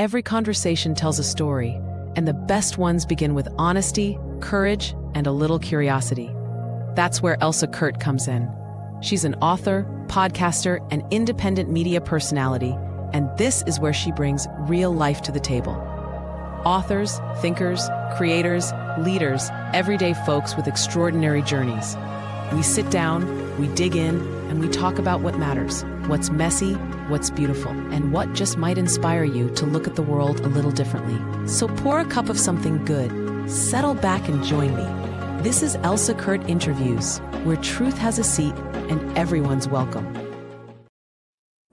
every conversation tells a story, and the best ones begin with honesty, courage, and a little curiosity. That's where Elsa Kurt comes in. She's an author, podcaster, and independent media personality, and this is where she brings real life to the table. Authors, thinkers, creators, leaders, everyday folks with extraordinary journeys. We sit down, we dig in, and we talk about what matters, what's messy, what's beautiful, and what just might inspire you to look at the world a little differently. So pour a cup of something good, settle back and join me. This is Elsa Kurt Interviews, where truth has a seat and everyone's welcome.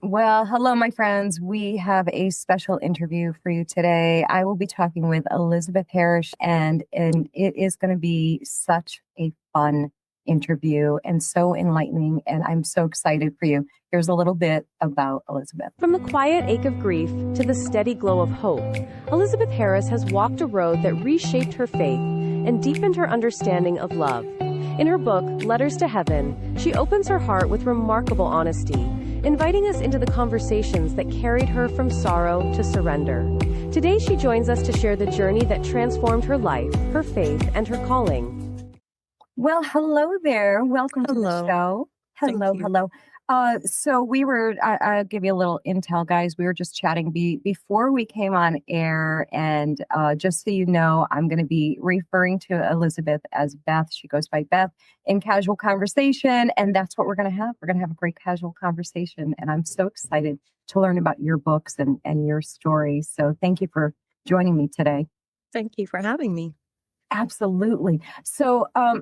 Well, hello, my friends. We have a special interview for you today. I will be talking with Elizabeth Harris, and it is going to be such a fun interview and so enlightening, and I'm so excited for you. Here's a little bit about Elizabeth. From the quiet ache of grief to the steady glow of hope, Elizabeth Harris has walked a road that reshaped her faith and deepened her understanding of love. In her book, Letters to Heaven, she opens her heart with remarkable honesty, inviting us into the conversations that carried her from sorrow to surrender. Today, she joins us to share the journey that transformed her life, her faith, and her calling. Well, hello there. Welcome to the show. Hello. So I'll give you a little intel, guys. We were just chatting before we came on air. And just so you know, I'm going to be referring to Elizabeth as Beth. She goes by Beth in casual conversation. And that's what we're going to have. We're going to have a great casual conversation. And I'm so excited to learn about your books and your story. So thank you for joining me today. Thank you for having me. Absolutely. So I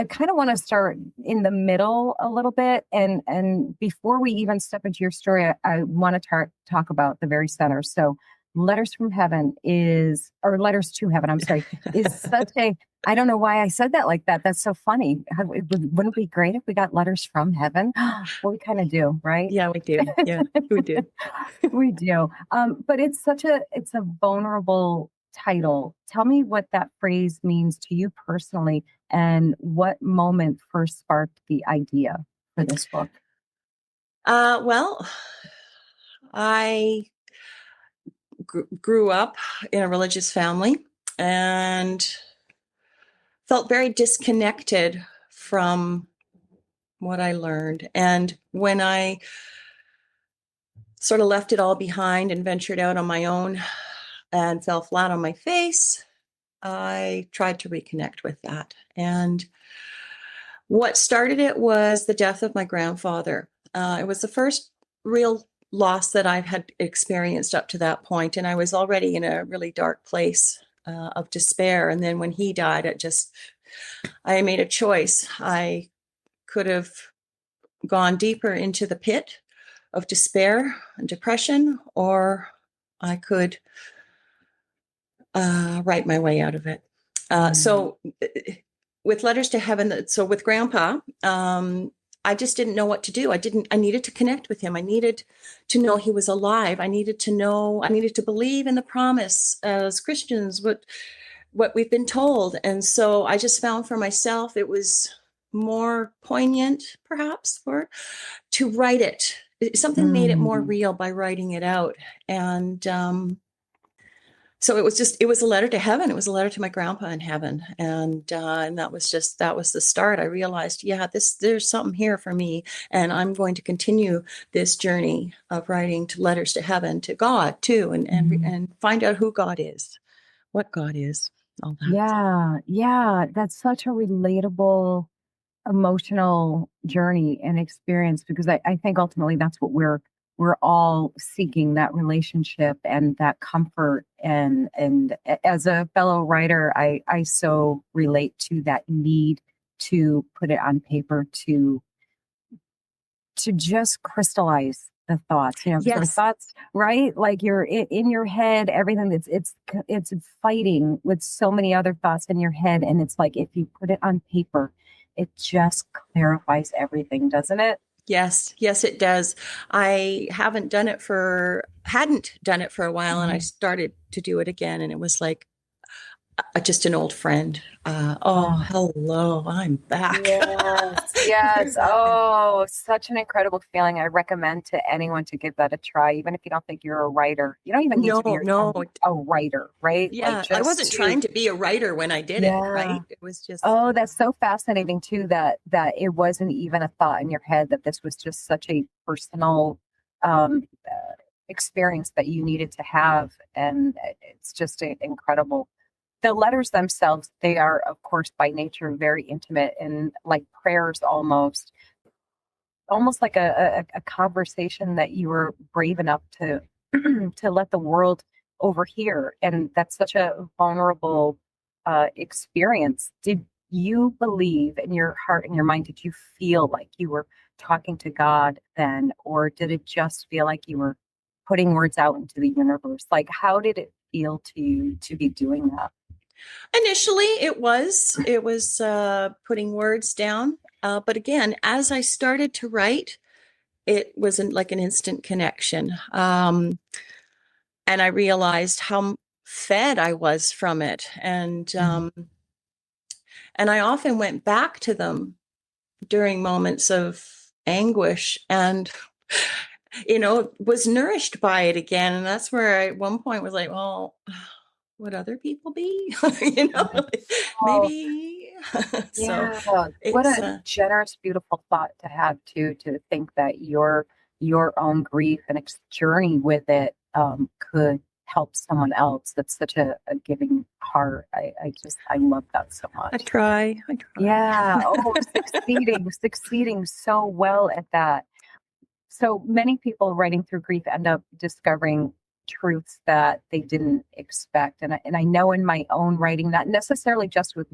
kind of want to start in the middle a little bit. And before we even step into your story, I want to talk about the very center. So Letters to Heaven, is such a, I don't know why I said that like that. That's so funny. Wouldn't it be great if we got letters from heaven? Well, we kind of do, right? Yeah, we do. Yeah, we do. We do. But it's a vulnerable title. Tell me what that phrase means to you personally, and what moment first sparked the idea for this book. Well, I grew up in a religious family and felt very disconnected from what I learned. And when I sort of left it all behind and ventured out on my own and fell flat on my face, I tried to reconnect with that. And what started it was the death of my grandfather. It was the first real loss that I've had experienced up to that point. And I was already in a really dark place of despair. And then when he died, I made a choice. I could have gone deeper into the pit of despair and depression, or I could write my way out of it. So with Letters to Heaven, so with Grandpa, I just didn't know what to do. I needed to connect with him. I needed to know he was alive. I needed to believe in the promise as Christians, what we've been told. And so I just found for myself, it was more poignant perhaps to write it. Something made it more real by writing it out. And, so it was a letter to heaven. It was a letter to my grandpa in heaven. And that was the start. I realized, there's something here for me. And I'm going to continue this journey of writing to letters to heaven, to God too, and find out who God is, what God is, all that. Yeah. That's such a relatable, emotional journey and experience, because I think ultimately that's what we're all seeking, that relationship and that comfort. And as a fellow writer, I so relate to that need to put it on paper, to just crystallize the thoughts, Yes. The thoughts, right? Like you're in your head, everything it's fighting with so many other thoughts in your head. And it's like, if you put it on paper, it just clarifies everything, doesn't it? Yes, it does. I hadn't done it for a while, and I started to do it again. And it was like, just an old friend. Hello, I'm back. Yes, yes. Oh, such an incredible feeling. I recommend to anyone to give that a try, even if you don't think you're a writer. You don't even need to be No. a writer, right? Like Yeah, I just wasn't trying to be a writer when I did it, yeah. right? It was just, Oh, that's so fascinating too, that it wasn't even a thought in your head, that this was just such a personal experience that you needed to have. And it's just incredible. The letters themselves, they are, of course, by nature, very intimate and like prayers almost like a conversation that you were brave enough to to let the world overhear. And that's such a vulnerable experience. Did you believe in your heart and your mind? Did you feel like you were talking to God then, or did it just feel like you were putting words out into the universe? Like, how did it feel to you to be doing that? initially it was putting words down. But again, as I started to write, it wasn't like an instant connection. And I realized how fed I was from it. And I often went back to them during moments of anguish and, was nourished by it again. And that's where I, at one point, was like, well, would other people be? Oh, Maybe. So yeah. What it's, a generous, beautiful thought to have too, to think that your own grief and journey with it could help someone else. That's such a giving heart. I love that so I much. try. Yeah. Oh, succeeding so well at that. So many people writing through grief end up discovering truths that they didn't expect. And I know in my own writing, not necessarily just with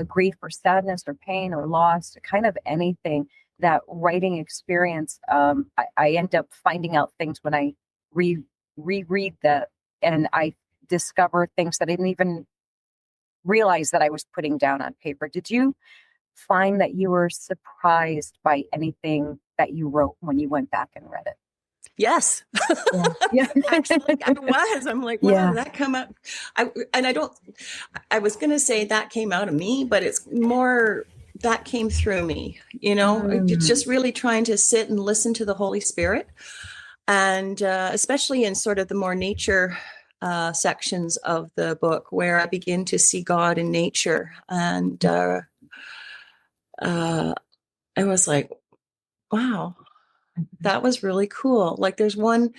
grief or sadness or pain or loss, kind of anything, that writing experience, I end up finding out things when I reread that, and I discover things that I didn't even realize that I was putting down on paper. Did you find that you were surprised by anything that you wrote when you went back and read it? Yes. Yeah. Actually, I was. I'm like, wow, did that come out? I was going to say that came out of me, but it's more that came through me, It's just really trying to sit and listen to the Holy Spirit. And especially in sort of the more nature sections of the book, where I begin to see God in nature. And I was like, wow, that was really cool. Like there's one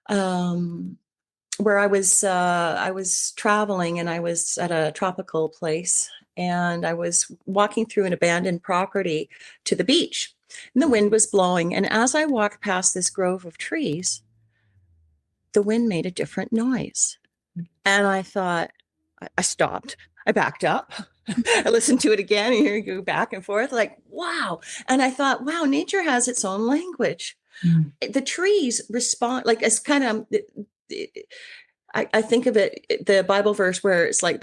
where I was traveling, and I was at a tropical place, and I was walking through an abandoned property to the beach, and the wind was blowing. And as I walked past this grove of trees, the wind made a different noise. And I thought, I stopped, I backed up, I listened to it again, and here you go back and forth, like, wow. And I thought, wow, nature has its own language. The trees respond, like, it's kind of, I think of it, the Bible verse where it's like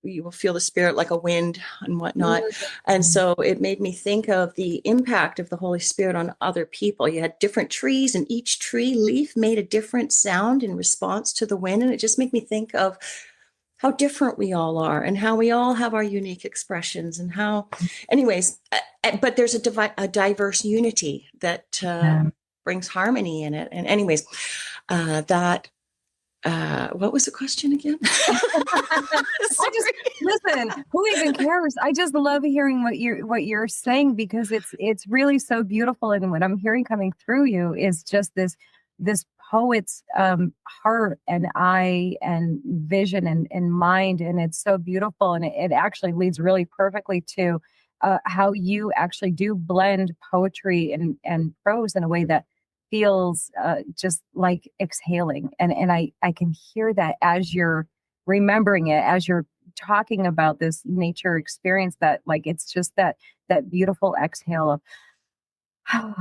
you will feel the Spirit like a wind and whatnot. And so it made me think of the impact of the Holy Spirit on other people. You had different trees, and each tree leaf made a different sound in response to the wind. And it just made me think of how different we all are, and how we all have our unique expressions, and how, anyways, but there's a diverse unity that brings harmony in it. And anyways, what was the question again? Listen, who even cares? I just love hearing what you're saying, because it's really so beautiful. And what I'm hearing coming through you is just this poet's heart and eye and vision and mind. And it's so beautiful. And it actually leads really perfectly to how you actually do blend poetry and prose in a way that feels just like exhaling. And I can hear that as you're remembering it, as you're talking about this nature experience, that like it's just that beautiful exhale of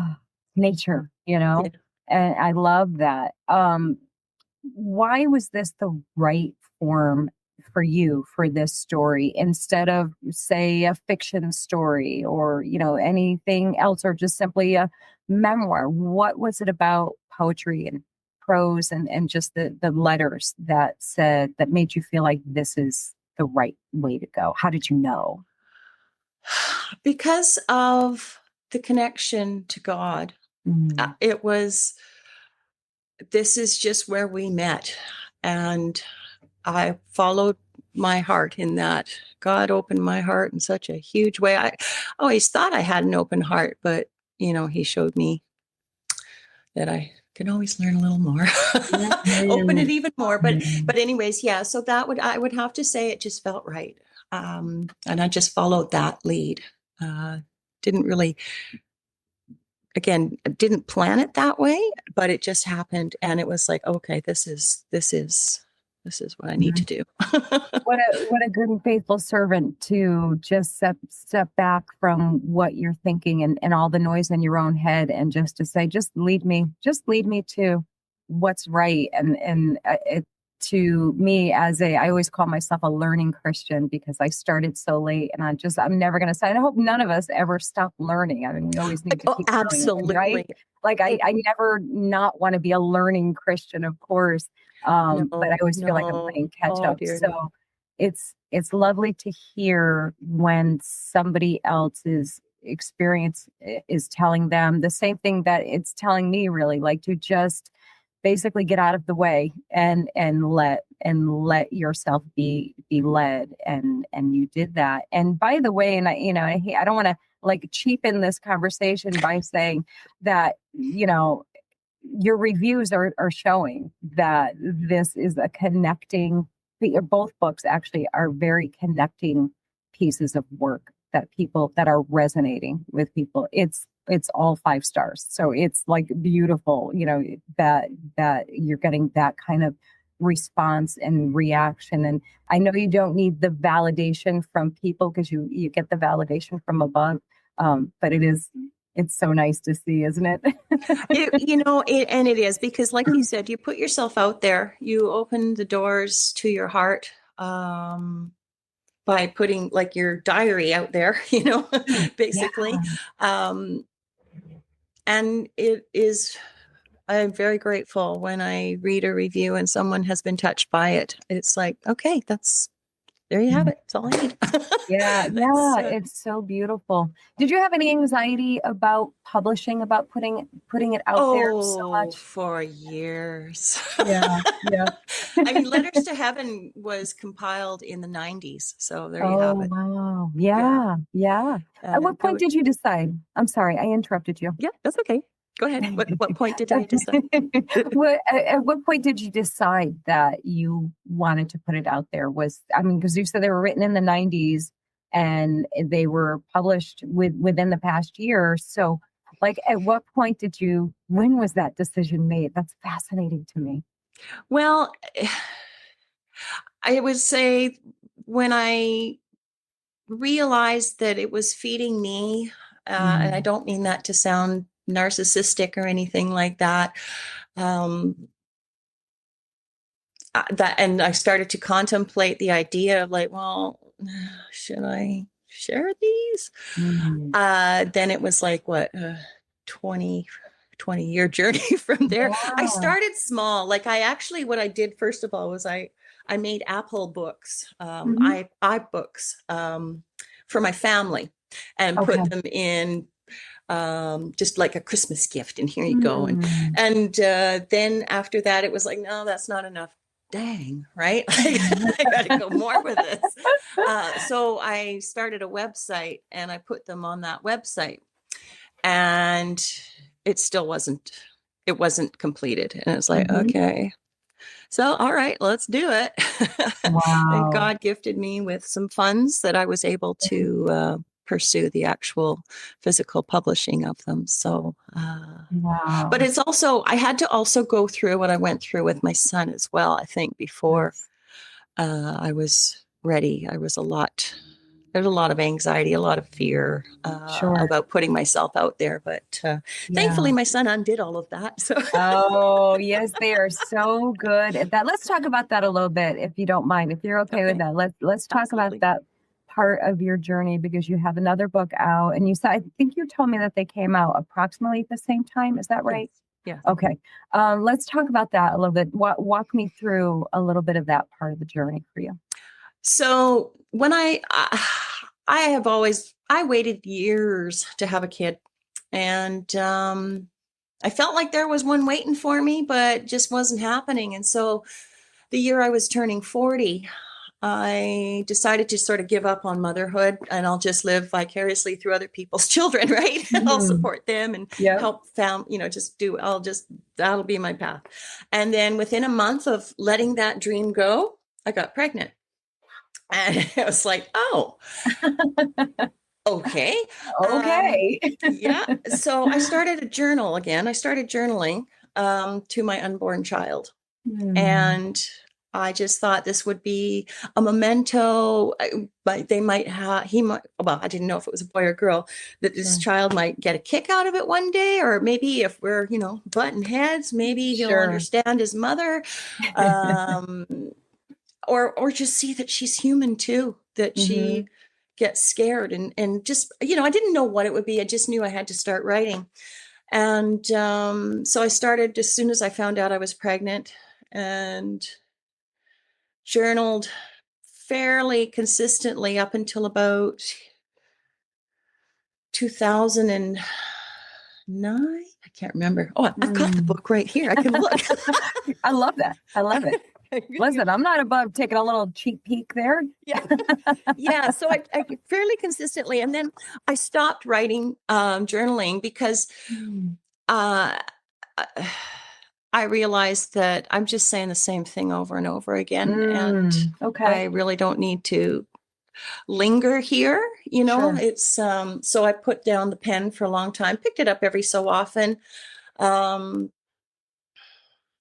nature, Yeah. And I love that. Why was this the right form for you for this story, instead of, say, a fiction story or, anything else, or just simply a memoir? What was it about poetry and prose and just the letters that made you feel like this is the right way to go? How did you know? Because of the connection to God. It was, this is just where we met. And I followed my heart in that. God opened my heart in such a huge way. I always thought I had an open heart, but, he showed me that I can always learn a little more, open it even more. But anyways, yeah, so I would have to say it just felt right. And I just followed that lead. Didn't really, again, didn't plan it that way, but it just happened. And it was like, okay, this is what I need to do. What a good and faithful servant to just step back from what you're thinking and all the noise in your own head, and just to say, just lead me to what's right. And to me, I always call myself a learning Christian, because I started so late, and I'm never going to say, I hope none of us ever stop learning. I mean, we always need to keep absolutely learning, right? Like I never not want to be a learning Christian, of course. But I always feel like I'm playing catch up. Dear, so it's lovely to hear when somebody else's experience is telling them the same thing that it's telling me, really, like to just basically get out of the way and let yourself be led, and you did that. And by the way, and I don't want to like cheapen this conversation by saying that your reviews are showing that this is a connecting. Both books actually are very connecting pieces of work that are resonating with people. It's all 5 stars. So it's like beautiful, that you're getting that kind of response and reaction. And I know you don't need the validation from people, because you get the validation from above. But it's so nice to see, isn't it? It is, because like you said, you put yourself out there, you open the doors to your heart, by putting like your diary out there, basically. Yeah. And I'm very grateful when I read a review and someone has been touched by it. It's like, okay, there you have it. That's all I need. Yeah. It's so beautiful. Did you have any anxiety about publishing, about putting it out there so much? For years. Yeah. I mean, Letters to Heaven was compiled in the 90s. So there you have it. Wow. Yeah. At what point did you decide? I'm sorry, I interrupted you. Yeah, that's okay. Go ahead. What point did I decide? At what point did you decide that you wanted to put it out there? Because you said they were written in the 90s and they were published within the past year. So, like, at what point when was that decision made? That's fascinating to me. Well, I would say when I realized that it was feeding me, and I don't mean that to sound narcissistic or anything like that. And I started to contemplate the idea of like, well, should I share these? Then it was like, 20-year journey from there. Wow. I started small. Like what I did first of all was I made Apple books, iBooks, for my family, and put them in just like a Christmas gift, and here you go. And then after that, it was like, no, that's not enough. Dang, right? I got to go more with this. So I started a website, and I put them on that website, and it still wasn't completed. And it's like, okay, so, all right, let's do it. Wow. And God gifted me with some funds that I was able to pursue the actual physical publishing of them. So, wow. But it's also, I had to also go through what I went through with my son as well, I think, before I was ready. There's a lot of anxiety, a lot of fear about putting myself out there. But thankfully, my son undid all of that. So. Oh, yes, they are so good at that. Let's talk about that a little bit, if you don't mind, if you're okay with that. Let's talk about that part of your journey, because you have another book out, and I think you told me that they came out approximately at the same time. Is that right? Yes. Okay. Let's talk about that a little bit. Walk me through a little bit of that part of the journey for you. So when I waited years to have a kid, and I felt like there was one waiting for me, but just wasn't happening. And so the year I was turning 40, I decided to sort of give up on motherhood, and I'll just live vicariously through other people's children, right? I'll support them and help found, that'll be my path. And then within a month of letting that dream go, I got pregnant. And it was like, oh, okay. Okay. Yeah. So I started a journal again. I started journaling to my unborn child. And I just thought this would be a memento. They might have, I didn't know if it was a boy or girl, that this child might get a kick out of it one day, or maybe if we're, butting heads, maybe he'll understand his mother. Or just see that she's human too, that she gets scared and just, I didn't know what it would be. I just knew I had to start writing. And so I started as soon as I found out I was pregnant, and journaled fairly consistently up until about 2009. I can't remember. Oh, I've got the book right here. I can look. I love that. I love it. Listen, I'm not above taking a little cheek peek there. Yeah. So I fairly consistently, and then I stopped writing journaling because I realized that I'm just saying the same thing over and over again, and I really don't need to linger here. It's so I put down the pen for a long time, picked it up every so often.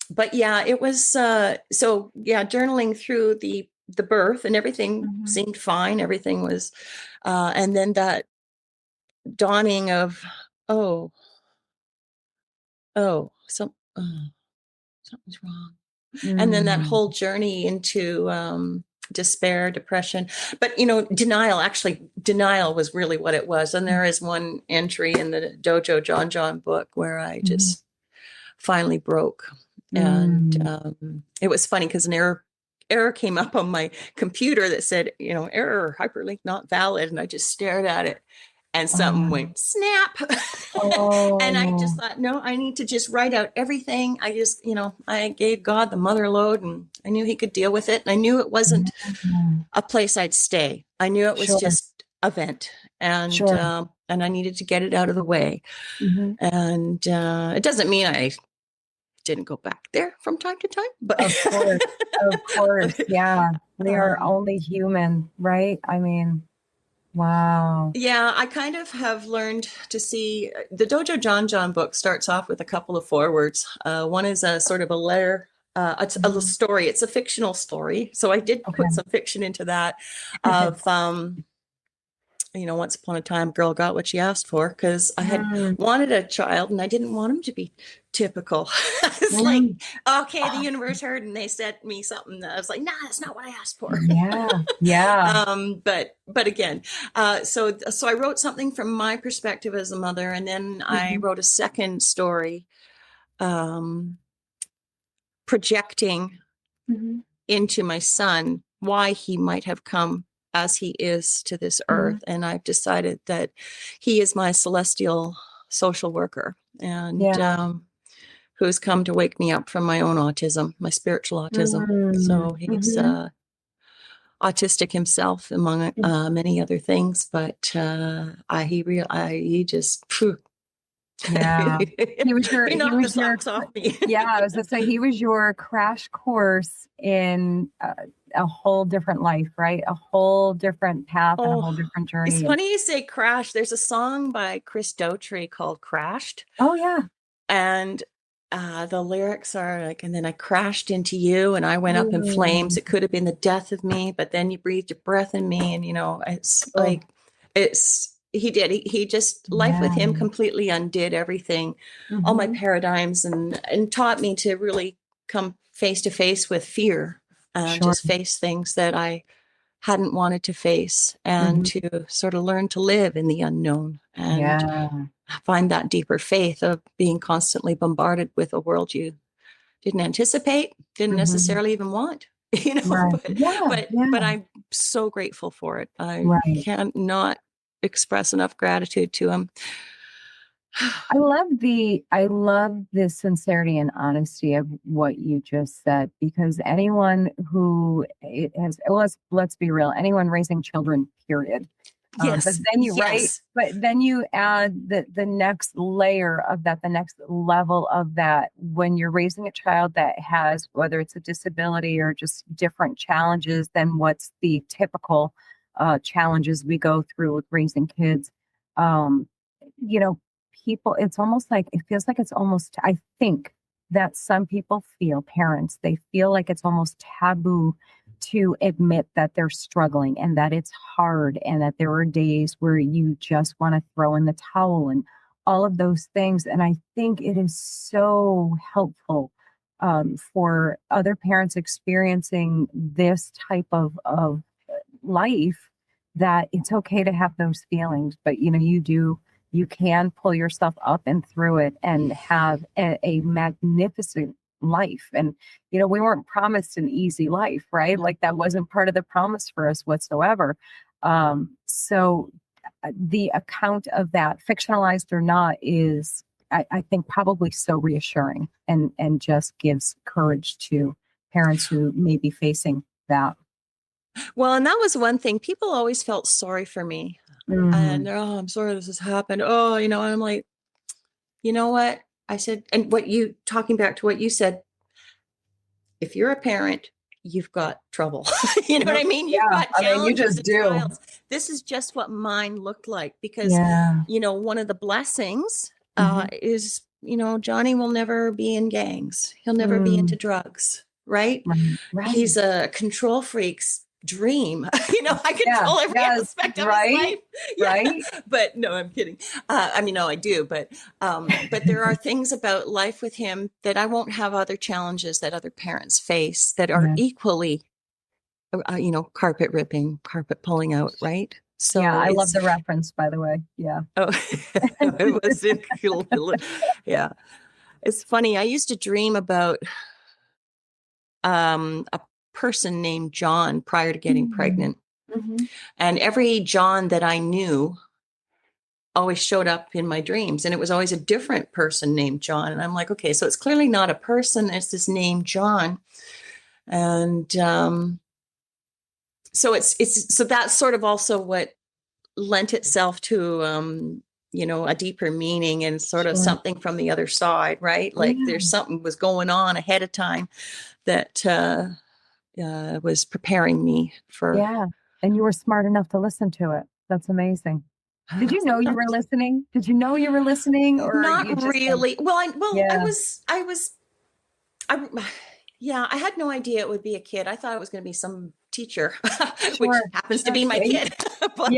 But yeah, it was, journaling through the birth, and everything seemed fine. Everything was, and then that dawning of, something's wrong. And then that whole journey into, despair, depression, but denial was really what it was. And there is one entry in the Dojo John book where I just finally broke. And it was funny because an error came up on my computer that said, error, hyperlink not valid. And I just stared at it, and something went snap. And I just thought, no, I need to just write out everything. I just, I gave God the mother load, and I knew he could deal with it. And I knew it wasn't a place I'd stay. I knew it was just a vent, and I needed to get it out of the way. And it doesn't mean I didn't go back there from time to time, but of course. Yeah. We are only human, right? I mean, wow. Yeah. I kind of have learned to see the Dojo John book starts off with a couple of forewords. One is a sort of a letter. It's a little story. It's a fictional story. So I did put some fiction into that of, once upon a time, a girl got what she asked for, because I had wanted a child and I didn't want him to be typical. It's like, okay, the universe heard and they sent me something that I was like, nah, that's not what I asked for. Yeah. But again, so I wrote something from my perspective as a mother, and then I wrote a second story, projecting into my son why he might have come as he is to this earth. And I've decided that he is my celestial social worker, and who's come to wake me up from my own autism, my spiritual autism. So he's autistic himself, among many other things, but he just yeah, he was your he knocked the socks off me. Yeah, I was gonna say he was your crash course in a whole different life, right? A whole different path and a whole different journey. It's funny you say crash. There's a song by Chris Daughtry called Crashed. Oh yeah. And the lyrics are like, and then I crashed into you and I went up in flames. It could have been the death of me, but then you breathed your breath in me. And, it's like, he did. He just, life with him completely undid everything, all my paradigms, and taught me to really come face to face with fear, and just face things that I hadn't wanted to face, and to sort of learn to live in the unknown, and find that deeper faith of being constantly bombarded with a world you didn't anticipate, didn't necessarily even want. Right. Yeah. but Yeah. I'm so grateful for it. I Right. can't not express enough gratitude to him. I love the sincerity and honesty of what you just said, because anyone who has, let's be real, anyone raising children, period. But Yes, then you right, yes. but then you add the next layer of that, the next level of that, when you're raising a child that has, whether it's a disability or just different challenges than what's the typical challenges we go through with raising kids. Um, you know, people, it's almost like, it feels like it's almost, I think that some people feel, parents, they feel like it's almost taboo to admit that they're struggling and that it's hard and that there are days where you just want to throw in the towel and all of those things. And I think it is so helpful for other parents experiencing this type of life, that it's okay to have those feelings, but you can pull yourself up and through it and have a magnificent life. And we weren't promised an easy life, right? Like that wasn't part of the promise for us whatsoever. So the account of that, fictionalized or not, is I think probably so reassuring, and just gives courage to parents who may be facing that. Well, and that was one thing. People always felt sorry for me. And, oh, I'm sorry this has happened. Oh, and I'm like, you know what? I said, and talking back to what you said, if you're a parent, you've got trouble. You know what I mean? You've got challenges, you just and do. trials. This is just what mine looked like, because, one of the blessings is, Johnny will never be in gangs. He'll never be into drugs, right? Right. He's a control freak's dream. I control every aspect of his life. Right. But no, I'm kidding. No, I do. But there are things about life with him that I won't have other challenges that other parents face that are equally, carpet ripping, carpet pulling out. Right. So I love the reference, by the way. Yeah. Oh, it was yeah. It's funny. I used to dream about a person named John prior to getting pregnant. And every John that I knew always showed up in my dreams, and it was always a different person named John. And I'm like, okay, so it's clearly not a person, it's this name John. And so so that's sort of also what lent itself to a deeper meaning and sort of something from the other side, right? Like there's something was going on ahead of time that was preparing me for. Yeah. And you were smart enough to listen to it. That's amazing. Did you know you were listening? Did you know you were listening? Or not really? I had no idea it would be a kid. I thought it was going to be some teacher, which happens to be my kid. But,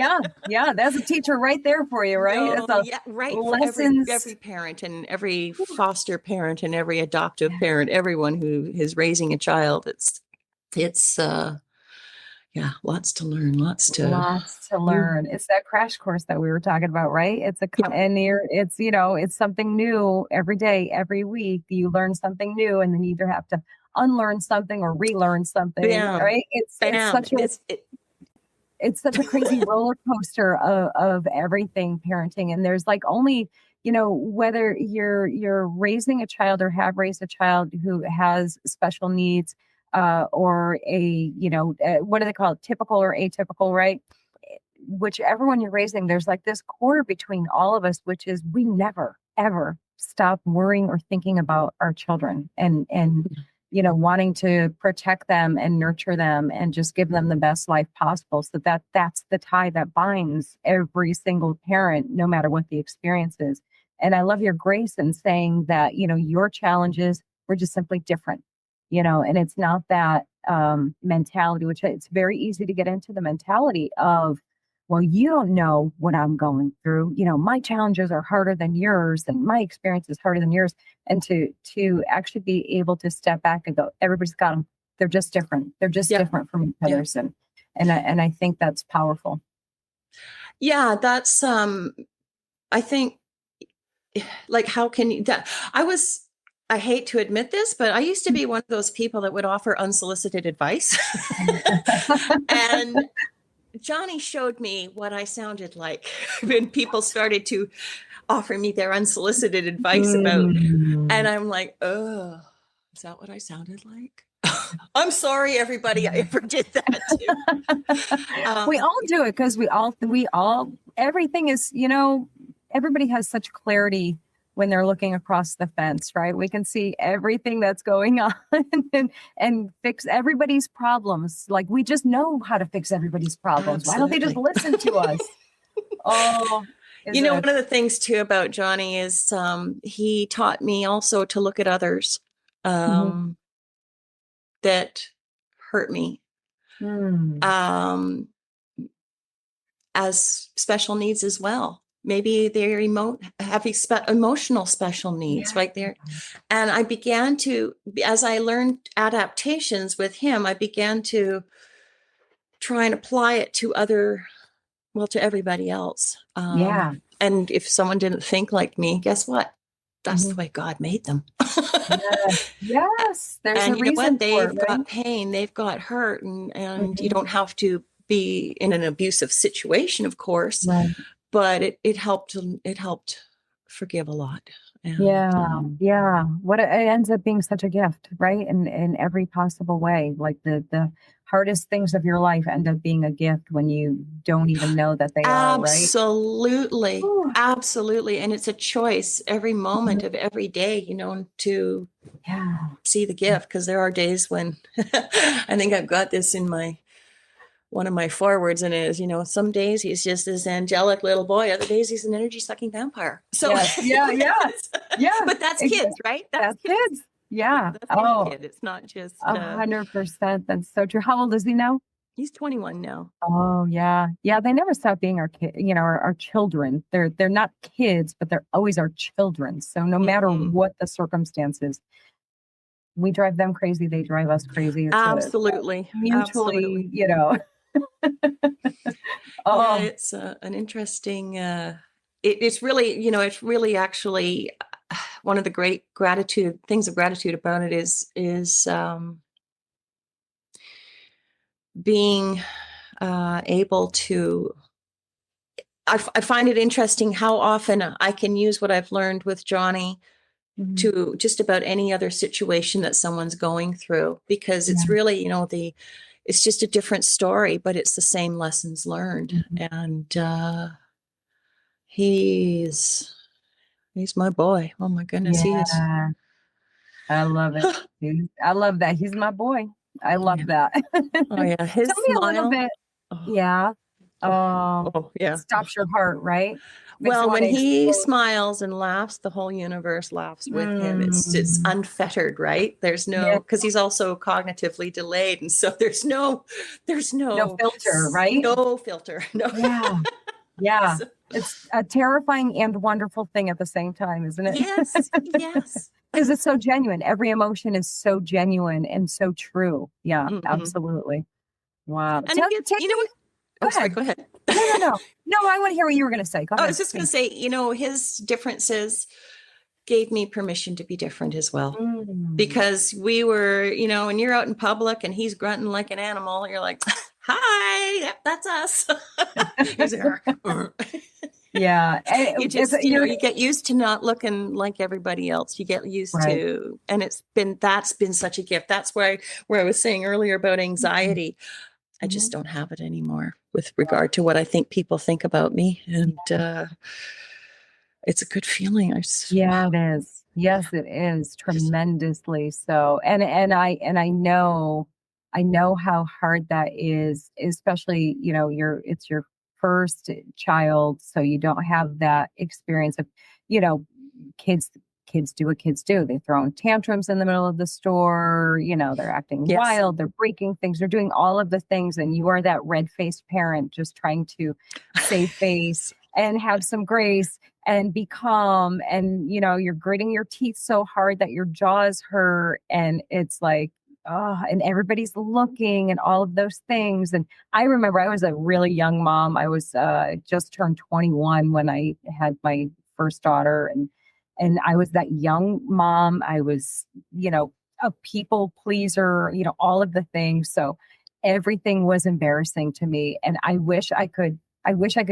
that's a teacher right there for you, right? Right. Lessons. For every parent and every foster parent and every adoptive parent, everyone who is raising a child, it's lots to learn, lots to learn. It's that crash course that we were talking about, right? It's it's something new every day, every week. You learn something new, and then you either have to unlearn something or relearn something, right? It's such a crazy roller coaster of everything parenting. And there's like only, whether you're raising a child or have raised a child who has special needs, or what do they call it? Typical or atypical, right? Whichever one you're raising, there's like this core between all of us, which is we never, ever stop worrying or thinking about our children and wanting to protect them and nurture them and just give them the best life possible. So that's the tie that binds every single parent, no matter what the experience is. And I love your grace in saying that, your challenges were just simply different. And it's not that mentality, which it's very easy to get into the mentality of, well, you don't know what I'm going through. My challenges are harder than yours and my experience is harder than yours. And to actually be able to step back and go, everybody's got them. They're just different. They're just different from each other. And I think that's powerful. Yeah, that's, I think, like, how can you, I hate to admit this, but I used to be one of those people that would offer unsolicited advice. And Johnny showed me what I sounded like when people started to offer me their unsolicited advice about, and I'm like, oh, is that what I sounded like? I'm sorry, everybody. I ever did that too. We all do it because we all, everything is, everybody has such clarity when they're looking across the fence, right? We can see everything that's going on and fix everybody's problems. Like, we just know how to fix everybody's problems. Why don't they just listen to us? Oh, one of the things too about Johnny is he taught me also to look at others that hurt me as special needs as well. Maybe they're emotional special needs right there. And I began to, as I learned adaptations with him, I began to try and apply it to to everybody else. And if someone didn't think like me, guess what? That's the way God made them. Yes. There's and a reason they've got pain, they've got hurt, and you don't have to be in an abusive situation, of course. Right. But it helped forgive a lot. And, What it ends up being such a gift, right? In every possible way. Like the hardest things of your life end up being a gift when you don't even know that they are, right? Absolutely. Absolutely. And it's a choice every moment of every day, to see the gift. Because there are days when I think I've got this in one of my forewords, and it is, some days he's just this angelic little boy. Other days he's an energy sucking vampire. So but that's kids, right? That's kids. Yeah. That's kid. It's not just 100%. That's so true. How old is he now? He's 21 now. Oh yeah. Yeah. They never stop being our kid, our children. They're not kids, but they're always our children. So no matter what the circumstances, we drive them crazy. They drive us crazy. It's Absolutely. Mutually, it's an interesting, it's really actually one of the great things of gratitude about it is being able to, I find it interesting how often I can use what I've learned with Johnny to just about any other situation that someone's going through, because it's really, it's just a different story, but it's the same lessons learned. And he's my boy. Oh my goodness. He is. I love it. I love that. He's my boy. I love that. Oh yeah. His Tell me smile. a little bit. Yeah. Stops your heart, right? Well, when he smiles and laughs, the whole universe laughs with him. It's unfettered, right? There's no, because he's also cognitively delayed, and so there's no filter, right? No filter. No. Yeah. It's a terrifying and wonderful thing at the same time, isn't it? Yes. Because it's so genuine. Every emotion is so genuine and so true. Yeah, absolutely. Wow. And Go ahead. No, I want to hear what you were going to say. Go ahead. I was just going to say, his differences gave me permission to be different as well. Because we were, when you're out in public and he's grunting like an animal, you're like, hi, yep, that's us. Yeah. You just, you get used to not looking like everybody else. You get used to, and that's been such a gift. That's where I was saying earlier about anxiety. I just don't have it anymore with regard to what I think people think about me. And it's a good feeling. Yeah, it is. Yes, it is tremendously so. And I know how hard that is, especially, it's your first child. So you don't have that experience of, kids do what kids do. They throw tantrums in the middle of the store. They're acting wild. They're breaking things. They're doing all of the things. And you are that red-faced parent just trying to save face and have some grace and be calm. And, you're gritting your teeth so hard that your jaws hurt. And it's like, and everybody's looking and all of those things. And I remember I was a really young mom. I was just turned 21 when I had my first daughter. And And I was that young mom. I was, a people pleaser, all of the things. So everything was embarrassing to me. And I wish I could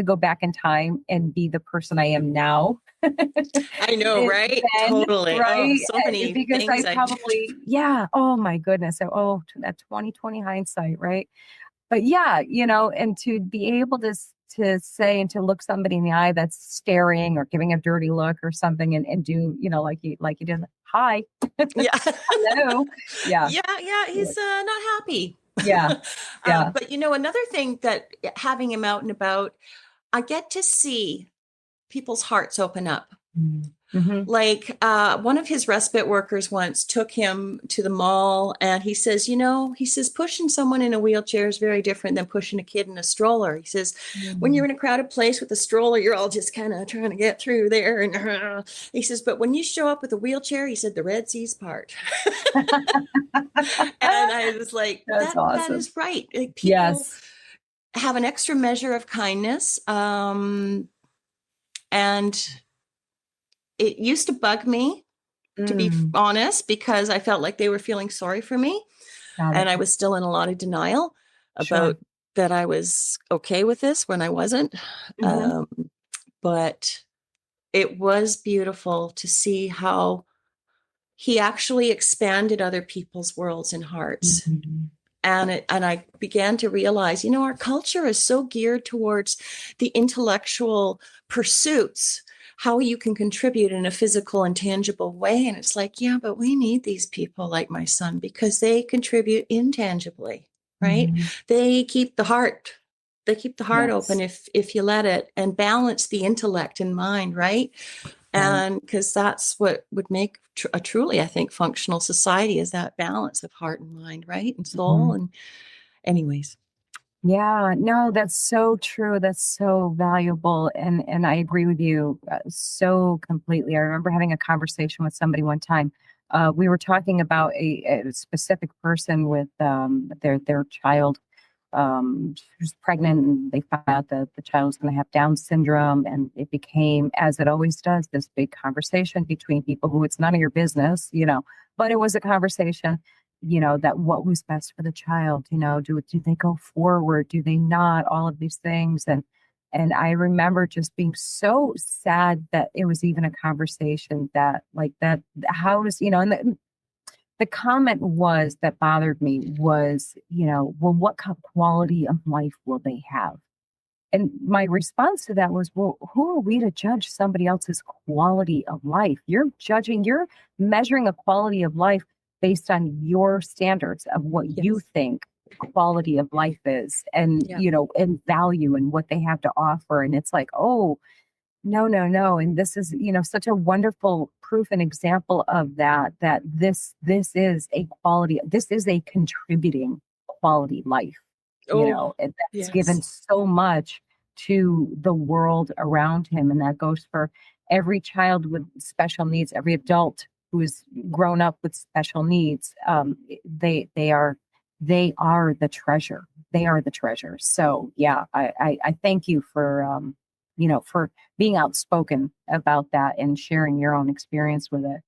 go back in time and be the person I am now. I know, right? Then, Totally. Oh, right? so many Because I things I probably, yeah. Oh my goodness. So, that 2020 hindsight, right? But yeah, and to be able to say and to look somebody in the eye that's staring or giving a dirty look or something and do, like you did, hi, yeah. hello. Yeah. Yeah, he's not happy. Yeah. Yeah. But another thing that having him out and about, I get to see people's hearts open up. Mm-hmm. Like one of his respite workers once took him to the mall, and he says, pushing someone in a wheelchair is very different than pushing a kid in a stroller. He says, when you're in a crowded place with a stroller, you're all just kind of trying to get through there. And he says, but when you show up with a wheelchair, he said, the Red Sea's part. And I was like, That's awesome. That is right. Like, people Yes. have an extra measure of kindness. And it used to bug me, to be honest, because I felt like they were feeling sorry for me. And I was still in a lot of denial about that I was okay with this when I wasn't. But it was beautiful to see how he actually expanded other people's worlds and hearts. And I began to realize, our culture is so geared towards the intellectual pursuits, how you can contribute in a physical and tangible way. And it's like, yeah, but we need these people like my son because they contribute intangibly, right? They keep the heart. They keep the heart open if you let it, and balance the intellect and mind, right? And because that's what would make a truly, I think, functional society, is that balance of heart and mind, right? And soul. And anyways. Yeah, no, that's so true. That's so valuable. And I agree with you so completely. I remember having a conversation with somebody one time. We were talking about a specific person with their child. She was pregnant, and they found out that the child was going to have Down syndrome. And it became, as it always does, this big conversation between people who it's none of your business, but it was a conversation, that what was best for the child, do they go forward? Do they not? All of these things. And I remember just being so sad that it was even a conversation that how is, and the comment was that bothered me was, well, what quality of life will they have? And my response to that was, well, who are we to judge somebody else's quality of life? You're measuring a quality of life based on your standards of what you think quality of life is, and, and value and what they have to offer. And it's like, oh, no. And this is, such a wonderful proof and example of that this is a quality, this is a contributing quality life, and that's given so much to the world around him. And that goes for every child with special needs, every adult who is grown up with special needs. They are the treasure. They are the treasure. So yeah, I thank you for, for being outspoken about that and sharing your own experience with it.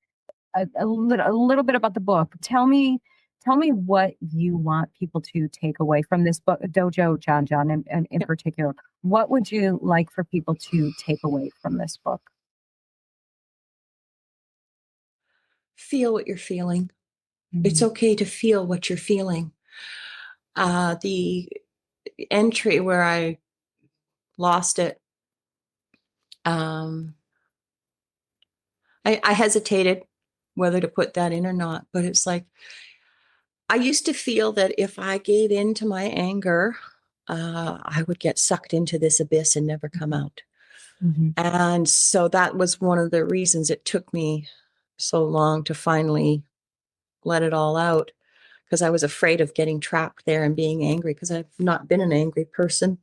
A little bit about the book. Tell me what you want people to take away from this book, Dojo John, and in particular. What would you like for people to take away from this book? Feel what you're feeling. It's okay to feel what you're feeling. The entry where I lost it, I hesitated whether to put that in or not, but it's like, I used to feel that if I gave in to my anger, I would get sucked into this abyss and never come out. And so that was one of the reasons it took me so long to finally let it all out, because I was afraid of getting trapped there and being angry, because I've not been an angry person.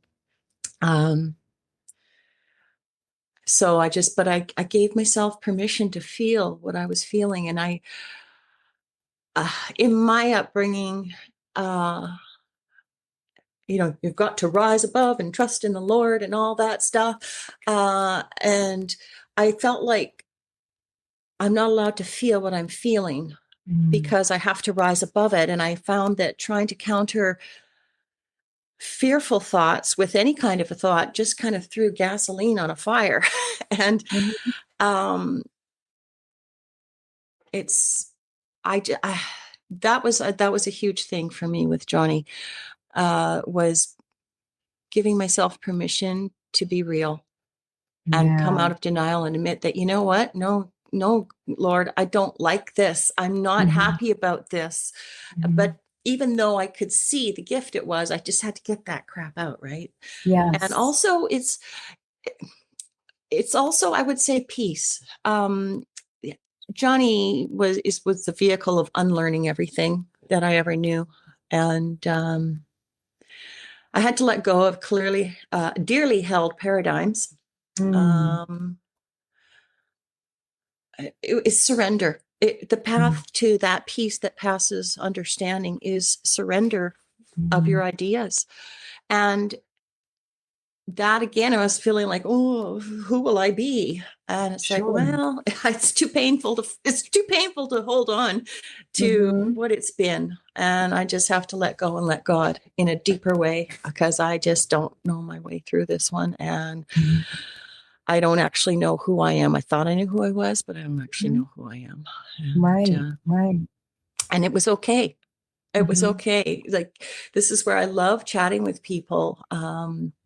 So I gave myself permission to feel what I was feeling. And in my upbringing, you've got to rise above and trust in the Lord and all that stuff. And I felt like I'm not allowed to feel what I'm feeling because I have to rise above it. And I found that trying to counter fearful thoughts with any kind of a thought just kind of threw gasoline on a fire. And um, it's, that was a huge thing for me with Johnny, was giving myself permission to be real and come out of denial and admit that, you know what? No, Lord, I don't like this. I'm not happy about this. But even though I could see the gift it was, I just had to get that crap out. Right. Yes. And also it's also, I would say, peace. Johnny was the vehicle of unlearning everything that I ever knew. And, I had to let go of clearly, dearly held paradigms. It's surrender. The path to that peace that passes understanding is surrender of your ideas. And that, again, I was feeling like, oh, who will I be? And it's like, well, it's too painful to hold on to what it's been. And I just have to let go and let God in a deeper way, because I just don't know my way through this one. And I don't actually know who I am. I thought I knew who I was, but I don't actually know who I am. And, Right. And it was okay. It was okay. Like, this is where I love chatting with people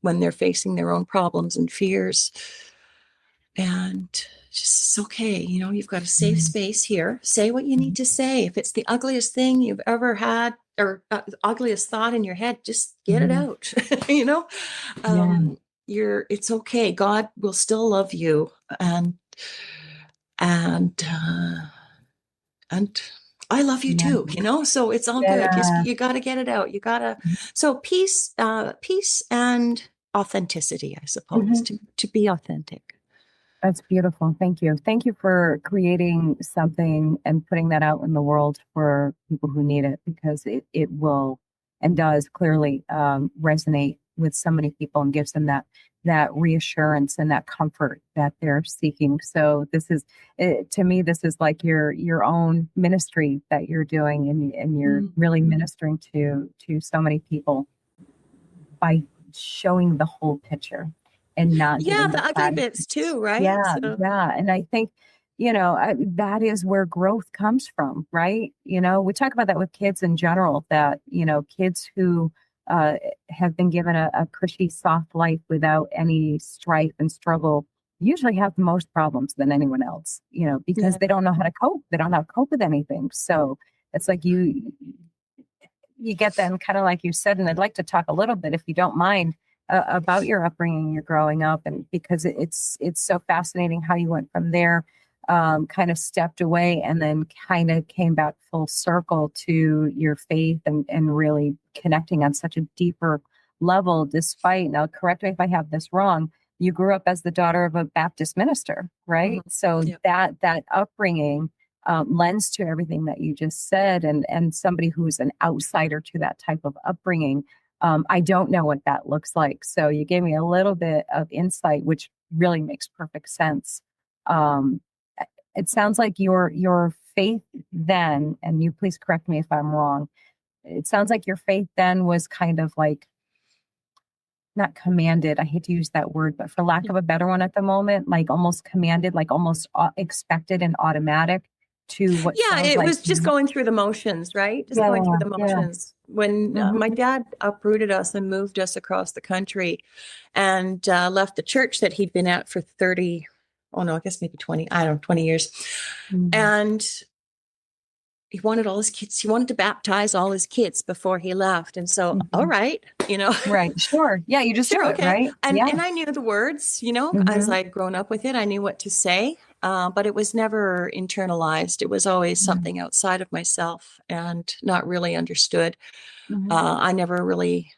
when they're facing their own problems and fears. And just, it's okay. You know, you've got a safe space here. Say what you need to say. If it's the ugliest thing you've ever had, or the ugliest thought in your head, just get it out. You know, it's okay. God will still love you. And I love you too, you know, so it's all good. You got to get it out. You got to, so peace and authenticity, I suppose, to be authentic. That's beautiful. Thank you. Thank you for creating something and putting that out in the world for people who need it, because it will and does clearly resonate with so many people and gives them that reassurance and that comfort that they're seeking. So this is, to me, this is like your own ministry that you're doing, and you're really ministering to so many people by showing the whole picture. And not the ugly bits too, right? And I think, you know, that is where growth comes from, right? You know, we talk about that with kids in general, that, you know, kids who have been given a cushy, soft life without any strife and struggle usually have the most problems than anyone else, you know, because they don't know how to cope. They don't know how to cope with anything. So it's like you get them, kind of like you said, and I'd like to talk a little bit, if you don't mind, about your upbringing, your growing up, and because it's so fascinating how you went from there, kind of stepped away, and then kind of came back full circle to your faith and really connecting on such a deeper level. Despite, now correct me if I have this wrong, you grew up as the daughter of a Baptist minister, right? So that upbringing lends to everything that you just said, and somebody who's an outsider to that type of upbringing. I don't know what that looks like. So you gave me a little bit of insight, which really makes perfect sense. It sounds like your faith then, and you please correct me if I'm wrong, it sounds like your faith then was kind of like, not commanded, I hate to use that word, but for lack of a better one at the moment, like almost commanded, like almost expected and automatic to what. It was just going through the motions, right? Just going through the motions. When my dad uprooted us and moved us across the country and left the church that he'd been at for 20 years. And he wanted all his kids, he wanted to baptize all his kids before he left. And so, all right, you know. Right, sure. Yeah, you just do it, right? And I knew the words, you know, as I'd grown up with it, I knew what to say. But it was never internalized. It was always something outside of myself and not really understood. I never really,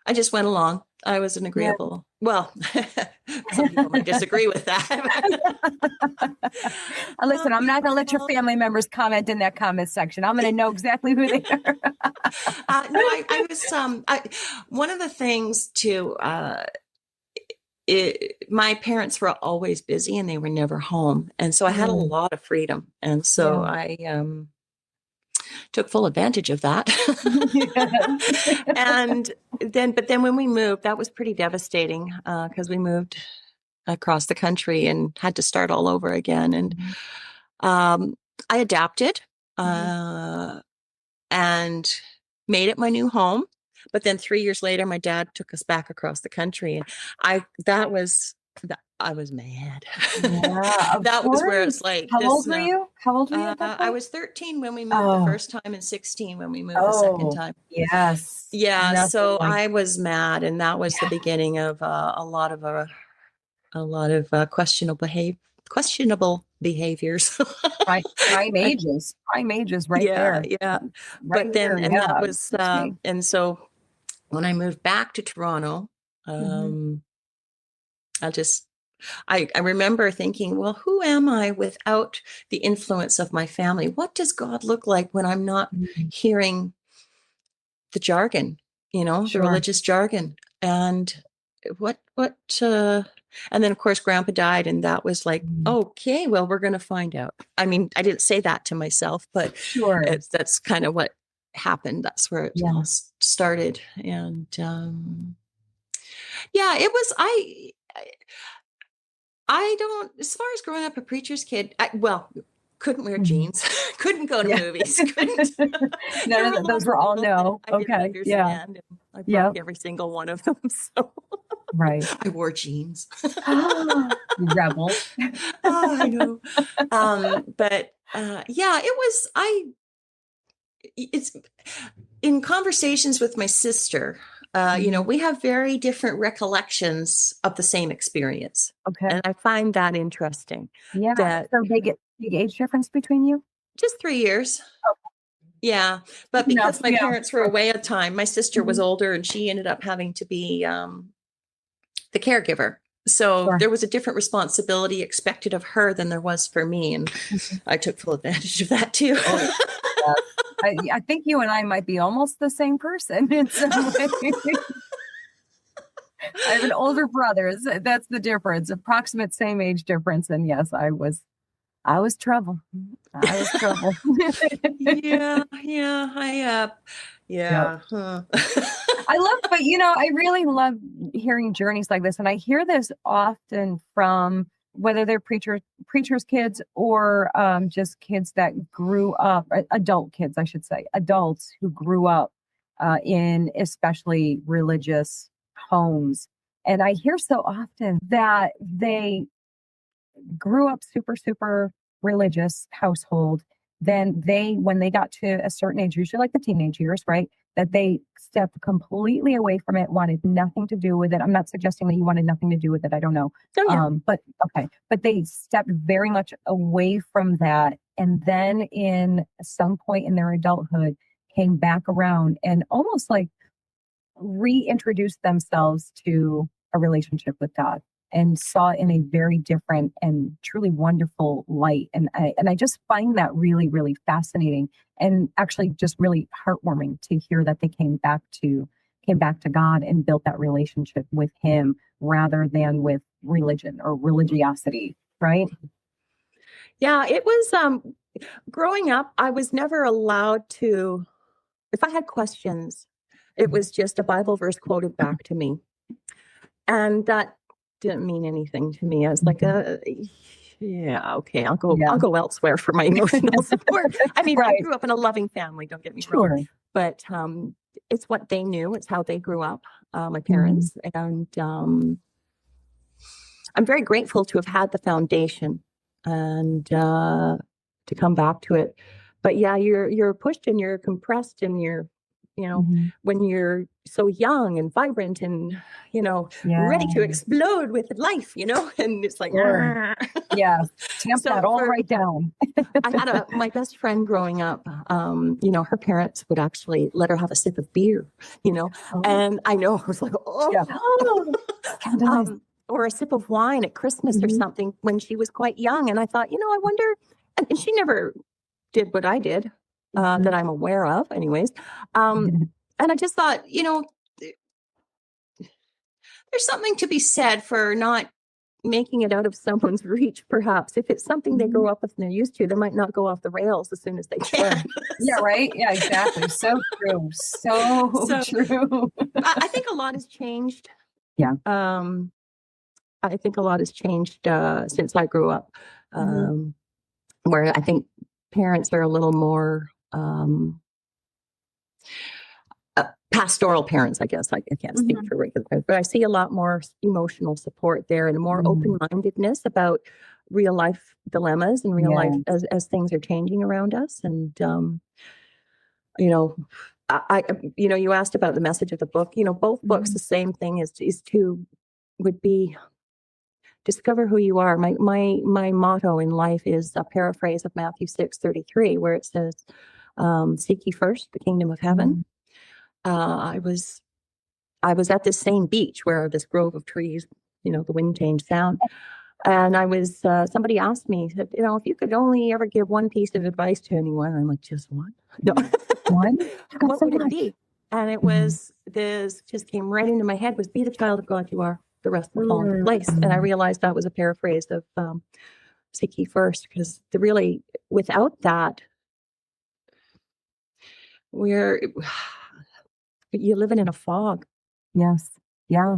I just went along. I was an agreeable, well, some people might disagree with that. Listen, I'm not going to let your family members comment in that comment section. I'm going to know exactly who they are. I was, one of the things to, my parents were always busy and they were never home. And so I had a lot of freedom. And so I took full advantage of that. But then when we moved, that was pretty devastating because we moved across the country and had to start all over again. And I adapted and made it my new home. But then 3 years later, my dad took us back across the country, and I was mad. Yeah, That was where it's like. How old were you? How old were you at that I point? was 13 when we moved the first time, and 16 when we moved the second time. Yes. Yeah. Nothing So like- I was mad, and that was the beginning of a lot of questionable behaviors. Prime ages right there. Yeah. Right But then, there, and yeah. that was, and so when I moved back to Toronto, I remember thinking, well, who am I without the influence of my family? What does God look like when I'm not hearing the jargon, the religious jargon? And and then of course Grandpa died, and that was like, okay, well, we're going to find out. I mean, I didn't say that to myself, but that's kind of what happened. That's where it all started. And it was, I don't, as far as growing up a preacher's kid, couldn't wear jeans, couldn't go to movies, couldn't. None of those were all no. I didn't understand. I broke every single one of them. So I wore jeans. Rebel. I know. It was, it's in conversations with my sister, we have very different recollections of the same experience. Okay. And I find that interesting. Yeah. So big age difference between you? Just 3 years. Okay. Yeah. But because my parents were away at the time, my sister was older, and she ended up having to be the caregiver. So there was a different responsibility expected of her than there was for me. And I took full advantage of that too. I think you and I might be almost the same person in some way. I have an older brother. That's the difference. Approximate same age difference. And yes, I was trouble. I was trouble. I really love hearing journeys like this. And I hear this often from whether they're preachers' kids or just kids that grew up, adult kids, I should say, adults who grew up in especially religious homes. And I hear so often that they grew up super, super religious household. Then when they got to a certain age, usually like the teenage years, right, that they stepped completely away from it, wanted nothing to do with it. I'm not suggesting that you wanted nothing to do with it. I don't know. But they stepped very much away from that. And then in some point in their adulthood came back around and almost like reintroduced themselves to a relationship with God and saw it in a very different and truly wonderful light. And I just find that really, really fascinating and actually just really heartwarming to hear that they came back to God and built that relationship with Him rather than with religion or religiosity, right? Yeah, it was growing up, I was never allowed to, if I had questions, it was just a Bible verse quoted back to me. And that didn't mean anything to me. I was like, okay, I'll go elsewhere for my emotional support. I mean, I grew up in a loving family, don't get me wrong. But it's what they knew. It's how they grew up, my parents. And I'm very grateful to have had the foundation and to come back to it. But yeah, you're pushed and you're compressed and you're, when you're so young and vibrant and, ready to explode with life, and it's like, tamp that all right down. I had my best friend growing up, her parents would actually let her have a sip of beer, and I know I was like, or a sip of wine at Christmas or something when she was quite young. And I thought, I wonder, and she never did what I did. That I'm aware of anyways. And I just thought, there's something to be said for not making it out of someone's reach, perhaps. If it's something they grow up with and they're used to, they might not go off the rails as soon as they can. Yeah, right. Yeah, exactly. So true. So true. I think a lot has changed. Yeah. I think a lot has changed since I grew up, where I think parents are a little more pastoral parents, I guess. I can't speak for regular parents, but I see a lot more emotional support there and more open-mindedness about real life dilemmas and real life as things are changing around us. And, you know, you asked about the message of the book. You know, both books, the same thing would be discover who you are. My motto in life is a paraphrase of Matthew 6:33, where it says, "Seek ye first the kingdom of heaven." I was at this same beach where this grove of trees, the wind changed sound. And I was, somebody asked me, said, if you could only ever give one piece of advice to anyone, I'm like, just one? No. One? What would it be? And it was, this just came right into my head, was be the child of God you are, the rest will fall into place. And I realized that was a paraphrase of seek ye first, because really, without that, you're living in a fog. Yes. Yeah.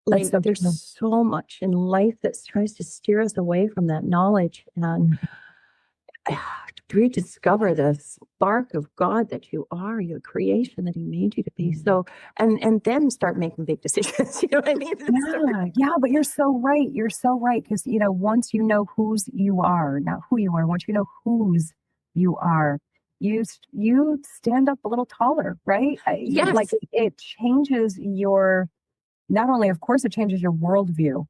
Like there's so much in life that tries to steer us away from that knowledge and rediscover the spark of God that you are, your creation that He made you to be. So, and then start making big decisions. You know what I mean? Yeah. But you're so right. You're so right. Because, once you know whose you are, not who you are, once you know whose you are, you stand up a little taller, right? Yes. Like it changes not only, of course, it changes your worldview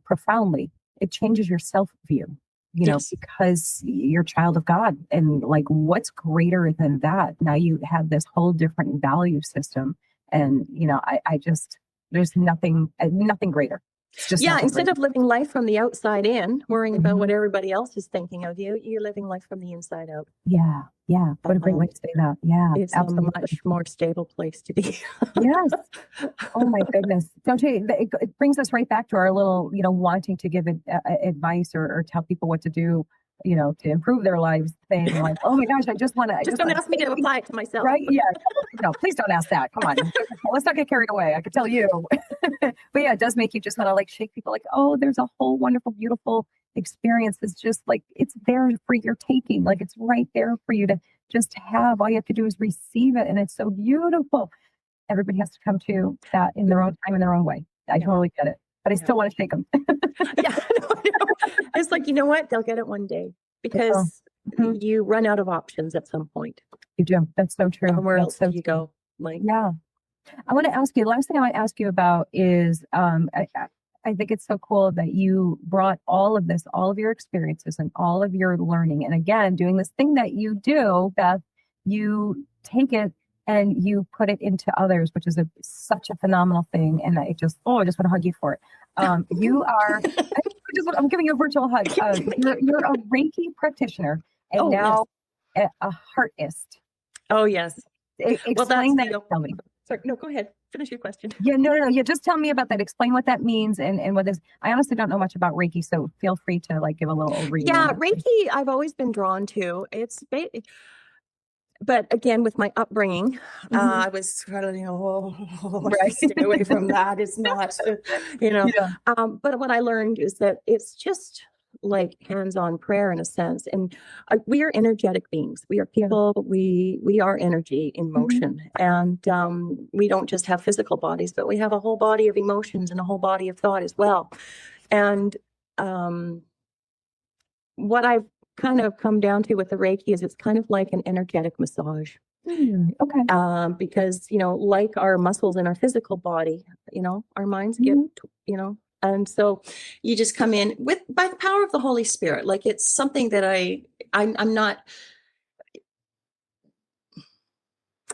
profoundly. It changes your self-view, because you're a child of God. And like, what's greater than that? Now you have this whole different value system. And, I just, there's nothing greater. Instead of living life from the outside in, worrying about what everybody else is thinking of you, you're living life from the inside out. Yeah. What a great way to say that. Yeah, it's absolutely a much more stable place to be. Yes. Oh my goodness. Don't you? It brings us right back to our little, wanting to give advice or tell people what to do, to improve their lives thing. Like, oh my gosh, I just want to. Just don't ask me to apply it to myself. Right? Yeah. No, please don't ask that. Come on. Let's not get carried away. I could tell you. But yeah, it does make you just want to like shake people like, oh, there's a whole wonderful, beautiful experience. It's just like, it's there for your taking. Like it's right there for you to just have. All you have to do is receive it. And it's so beautiful. Everybody has to come to that in their own time, in their own way. I totally get it. But I still want to shake them. It's like, you know what? They'll get it one day because you run out of options at some point. You do. That's so true. And where else do you go? Yeah. I want to ask you, the last thing I want to ask you about is, I think it's so cool that you brought all of this, all of your experiences and all of your learning. And again, doing this thing that you do, Beth, you take it and you put it into others, which is such a phenomenal thing. And I just want to hug you for it. You are, I'm giving you a virtual hug. You're a Reiki practitioner and now a heartist. Oh, yes. Explain that. Tell me. Sorry, no, go ahead. Finish your question. Yeah, no. Yeah, just tell me about that. Explain what that means and what this. I honestly don't know much about Reiki, so feel free to give a little overview. Yeah, Reiki, I've always been drawn to. But again, with my upbringing, I was kind of, stay away from that. It's not, But what I learned is that it's just like hands-on prayer in a sense. And we are energetic beings. We are people. We are energy in motion. And we don't just have physical bodies, but we have a whole body of emotions and a whole body of thought as well. And what I've kind of come down to with the Reiki is it's kind of like an energetic massage. Okay. Because, like our muscles in our physical body, our minds get, and so you just come in by the power of the Holy Spirit. Like it's something that I'm not,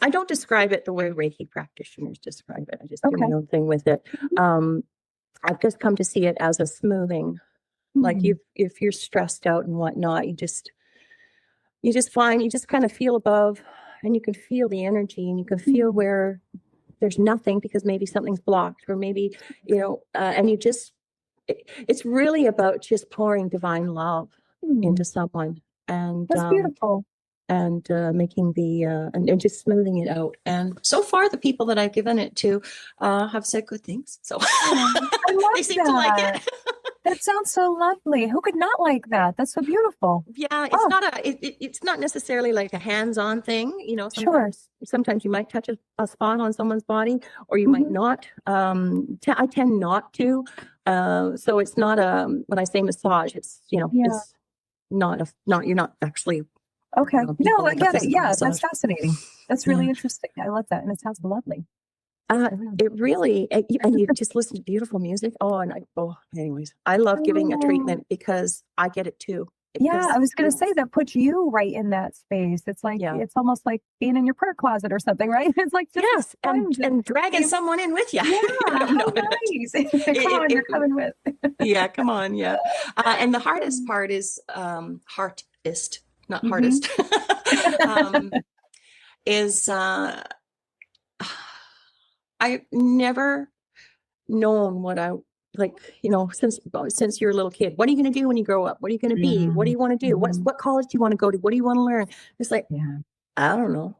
I don't describe it the way Reiki practitioners describe it. I just do my own thing with it. I've just come to see it as a smoothing. Like if you're stressed out and whatnot, you just kind of feel above and you can feel the energy and you can feel where there's nothing because maybe something's blocked, or maybe, and it's really about just pouring divine love into someone, and That's beautiful. and making and just smoothing it out. And so far, the people that I've given it to have said good things. So they seem to like it. That sounds so lovely. Who could not like that? That's so beautiful. Yeah, it's not necessarily like a hands-on thing. Sometimes you might touch a spot on someone's body, or you might not. I tend not to. So it's not when I say massage, it's it's not you're not actually. Okay. No, I get it. Yeah, massage. that's fascinating. That's really interesting. I love that, and it sounds lovely. It really, and you just listen to beautiful music. Anyways, I love giving a treatment because I get it too. I was going to say that puts you right in that space. It's like, it's almost like being in your prayer closet or something, right? It's like, yes, and dragging someone in with you. Yeah, nice. Come on, you're coming with. Yeah, come on, yeah. And the hardest part is, hardest, not hardest, is I've never known what I like, since you're a little kid. What are you going to do when you grow up? What are you going to be? What do you want to do? What college do you want to go to? What do you want to learn? It's like, I don't know.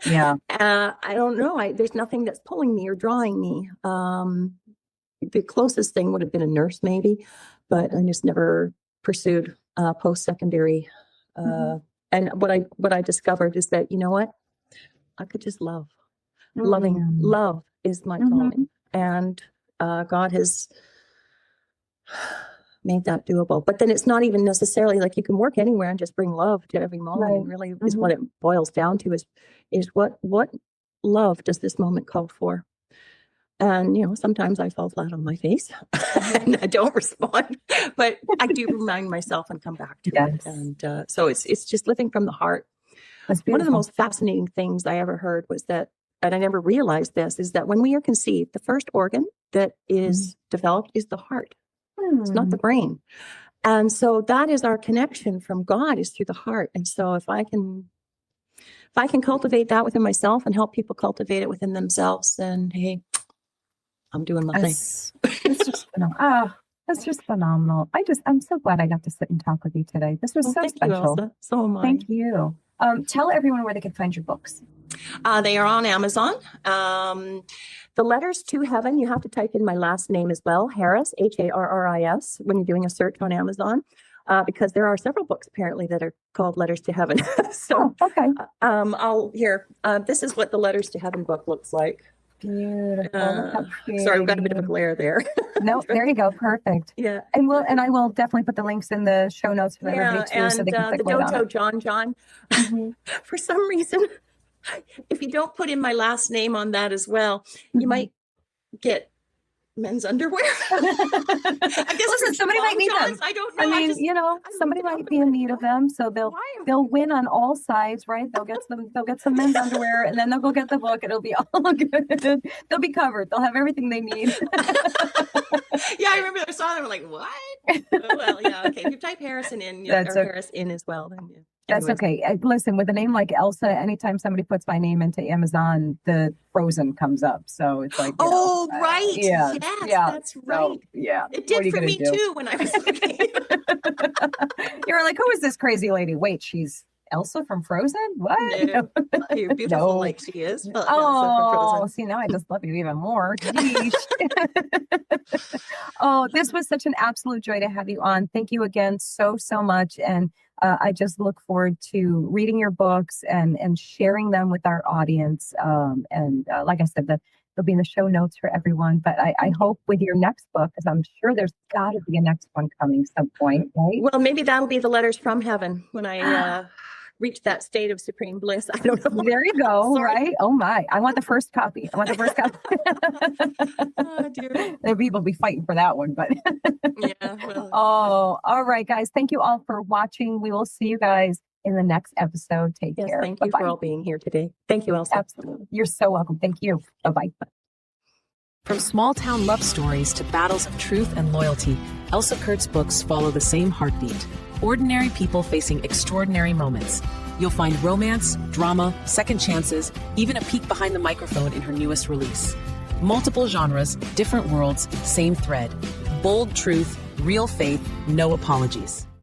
I don't know. There's nothing that's pulling me or drawing me. The closest thing would have been a nurse, maybe, but I just never pursued post-secondary. And what I discovered is that, you know what? I could just love. Love is my calling, and God has made that doable. But then it's not even necessarily like you can work anywhere and just bring love to every moment. Right. Really, is what it boils down to. Is what love does this moment call for? And sometimes I fall flat on my face and I don't respond, but I do remind myself and come back to it. And so it's just living from the heart. One of the most fascinating things I ever heard was that. And I never realized this, is that when we are conceived, the first organ that is developed is the heart. It's not the brain. And so that is our connection from God, is through the heart. And so if I can cultivate that within myself and help people cultivate it within themselves, then hey, I'm doing my thing. It's just phenomenal. That's just phenomenal. I'm so glad I got to sit and talk with you today. This was so special. You, Elsa. So am I. Thank you. Tell everyone where they can find your books. They are on Amazon. The Letters to Heaven, you have to type in my last name as well, Harris, Harris, when you're doing a search on Amazon, because there are several books apparently that are called Letters to Heaven. So, okay. This is what the Letters to Heaven book looks like. Beautiful. Sorry, we've got a bit of a glare there. No, there you go. Perfect. Yeah. And I will definitely put the links in the show notes for everybody too, so they can click right on it. John. For some reason, if you don't put in my last name on that as well, you might get men's underwear. I guess listen, somebody might need them. I don't know. I mean, somebody might be in need of them, so they'll win on all sides, right? They'll get some men's underwear, and then they'll go get the book. It'll be all good. They'll be covered. They'll have everything they need. Yeah, I remember I saw them. I'm like, what? Well, yeah, okay. If you type Harrison in, Harris in as well, then yeah. That's okay. Listen, with a name like Elsa, anytime somebody puts my name into Amazon, the Frozen comes up. So it's like, right. Yes, that's right. So, yeah. It did for me too when I was looking. You were like, who is this crazy lady? Wait, she's Elsa from Frozen? What? No. You're beautiful like she is. Oh, see, now I just love you even more. Oh, this was such an absolute joy to have you on. Thank you again so much. And I just look forward to reading your books and sharing them with our audience. Like I said, they'll be in the show notes for everyone. But I hope with your next book, because I'm sure there's got to be a next one coming some point, right? Well, maybe that'll be the Letters from Heaven when I reach that state of supreme bliss. I don't know. There you go. Right? Oh my! I want the first copy. Oh dear. The people will be fighting for that one, but yeah. Well. Oh, all right, guys. Thank you all for watching. We will see you guys in the next episode. Take care. Thank you for all being here today. Thank you, Elsa. Absolutely. You're so welcome. Thank you. Bye-bye. From small-town love stories to battles of truth and loyalty, Elsa Kurt's books follow the same heartbeat. Ordinary people facing extraordinary moments. You'll find romance, drama, second chances, even a peek behind the microphone in her newest release. Multiple genres, different worlds, same thread. Bold truth, real faith, no apologies.